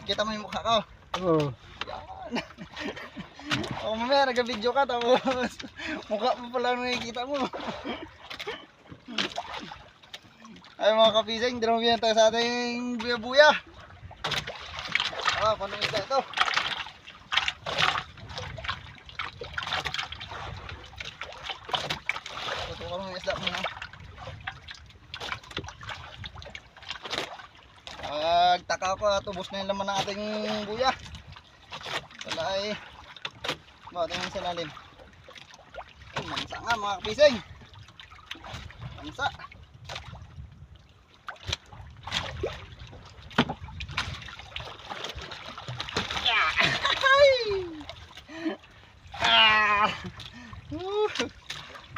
Kita mo yung mukha ko. Oo. Yan. O mamaya nag-video ka tapos mukha mo pala nakikita mo. Ay mga kapising, dinamihan tayo sa ating buya-buya. Kung anong isda ito. Tutukan mo yung isda muna. Pagtaka ko at ubos na yung laman ng ating buya. Wala ay tingnan sa lalim. Ay, mansa nga mga kapising. Mansa.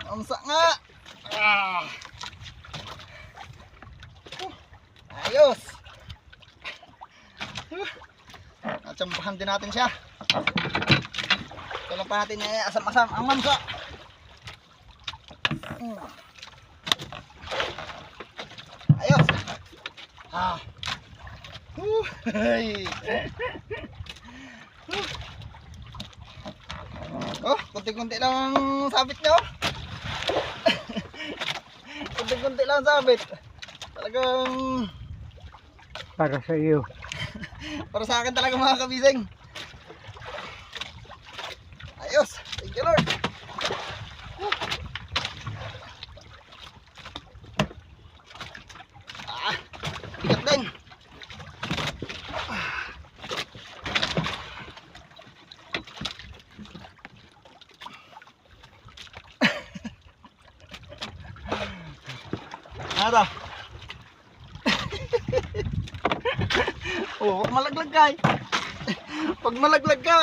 Mansa nga. Ayos. Natsambahan din natin siya. Kailan pa natin asam-asam ang mansa. Ayos. Oh, kunti-kunti lang ang sabit niya. Kunti-kunti lang ang sabit. Talagang Para sa iyo. para sa akin talaga mga kabising. Ayos. Thank you Lord. Bigat din. Ano? Oh, huwag malaglag ka. Pag malaglag ka,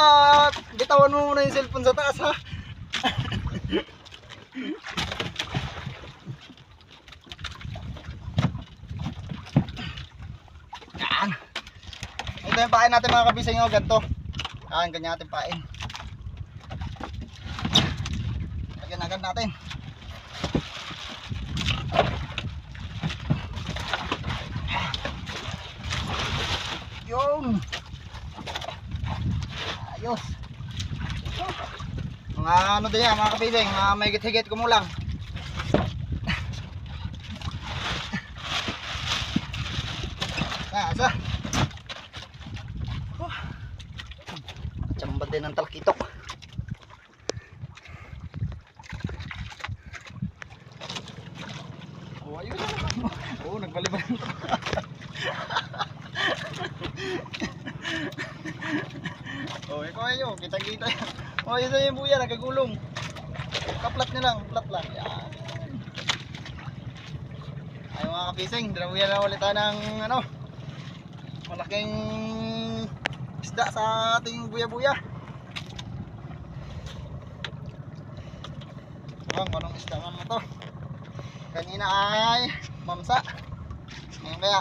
bitawan mo muna yung cellphone sa taas ha. Yan. Ito yung pain natin mga kabisay nyo, ganito. Yan, ganyan natin pain. Lagyan agad natin. Yun. Ayos. Mga ano din yan mga kapising, mga may higit-higit kumulang. Asa. Tsambad din ng talkitok. Oh, ayun. Oh, nagbaliban. Oh, ikaw ayo, kita-kita. Oh, ito yung buya, nagagulong. Kaplat niya lang, flat lang. Yan. Ay mga kapising, dalawihan na ulit tayo ng ano, malaking isda sa ating buya-buya. Anong isda man mo to? Kanina ay mamsa. Ngayon kaya,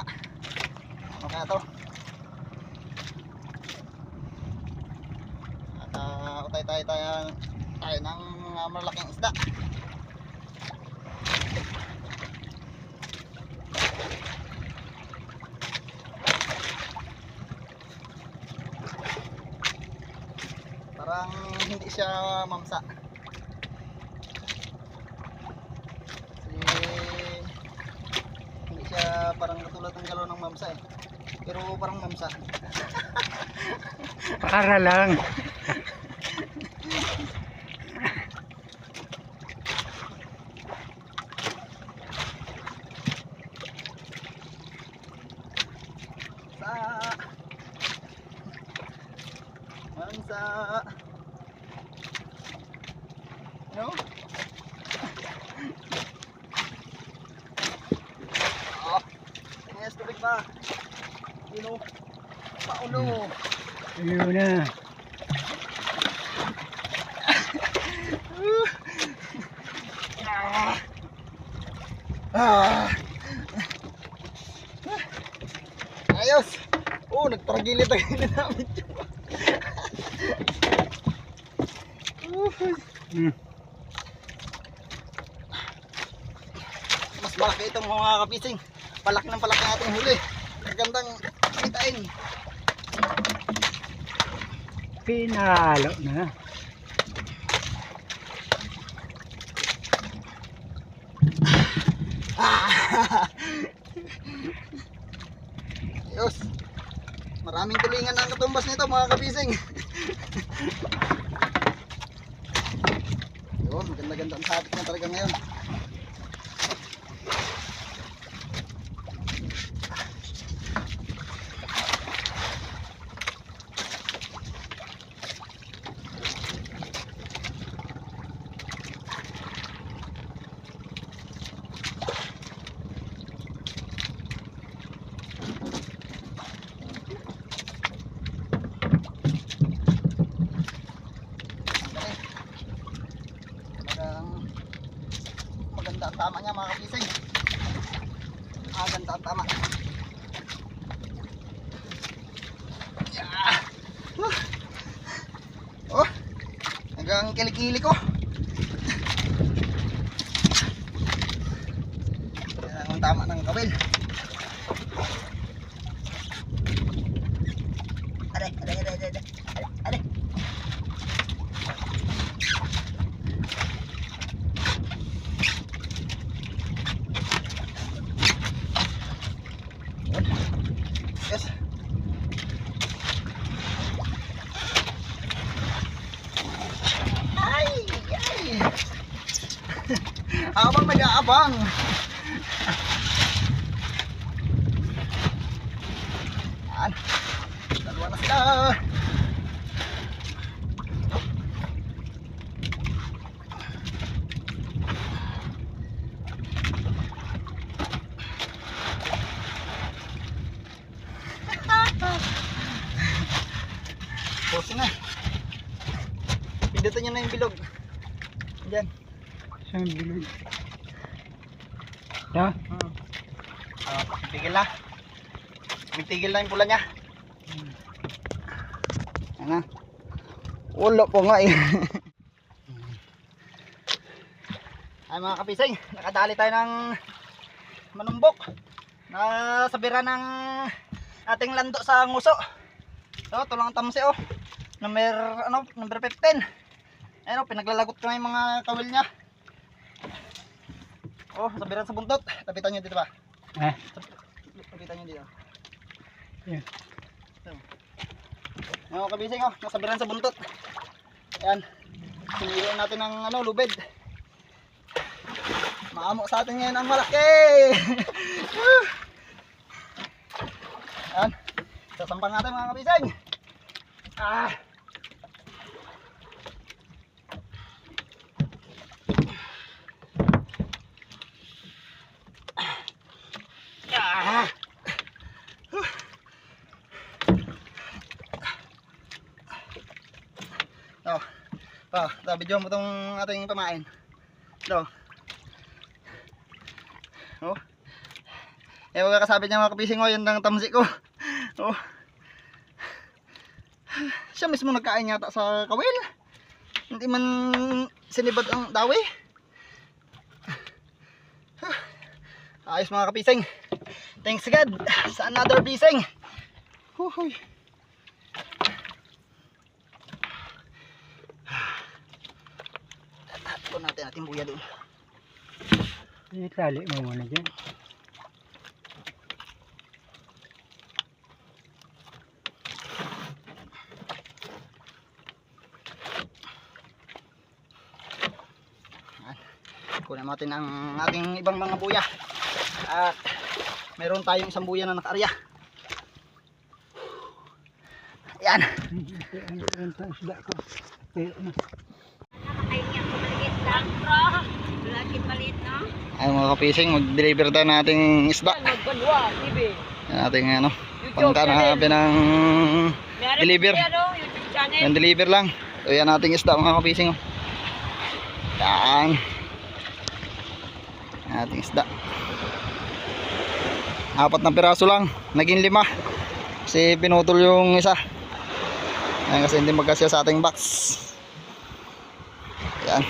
ano kaya to? At tayo ng malaking isda. Parang hindi siya mamsa. Hindi siya parang katulad ng galaw ng mamsa eh. Pero parang mamsa. Para lang. Mansa. No? Yes, tubig pa. Yun o. Paulo. Ayun na. Ayos. Oh, nagparagilid-agilid namin yun. Mas malaki itong mga kapising. Palaki ng palaki nating huli. Magandang kitain. Pinalo na. Ayos. Maraming tulingan ang katumbas nito mga kabising. Yun, maganda-ganda ang sabit na talaga ngayon. Maganda ang tama niya mga kabising. Ganda ang tama. Yeah. Oh, hanggang kilikili ko. Yan ang tama ng kawil. Aray. Yes. Ay. Habang nag-aabang. Yan. Dalawa na sila. Pusin na. Pindutin nyo na yung bilog. Diyan. Saan bilog? Ito? Tigil na. Tigil na yung pula niya. Ano? Ulo po nga eh. Ay mga kapisay, nakadali tayo ng manumbok na sabira ng ating lando sa nguso. So, tulang tamsi oh. Number 15. Ayun oh, pinaglalagot ko na yung mga kawil niya. Oh, sabiran sa buntot. Tapitan niyo dito ba? Tapitan niyo dito. Yeah. Mga kabising oh, nasabiran sa buntot. Ayan. Sinilihan natin ng lubid. Maamo sa atin ngayon ang malaki. Ayan. Sasampang natin mga kabising. Video mo itong ating pamain. Ito. Oh. Eh, wag kasabit niya mga kapising ko, yun ang tamsi ko. Oh. Siya mismo nagkain yata sa kawil. Hindi man sinibad ang dawi. Ayos mga kapising. Thanks God sa another bising. Huhuy. Tatakon natin ating buya doon. Itali mo muna dyan. Kunin natin ang ating ibang mga buya. At meron tayong isang buya na nakaarya. Ayan. Ang isda ko. Ay mga kapising, mag-deliver tayo ng ating isda. Yan ating pangka na ng deliver. Yan deliver lang. So yan ating isda mga kapising. Yan. Yan ating isda. 4 na piraso lang. Naging 5. Kasi pinutol yung isa. Yan kasi hindi magkasya sa ating box. Yan.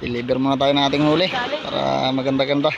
Deliver muna tayo ng ating huli para maganda-ganda.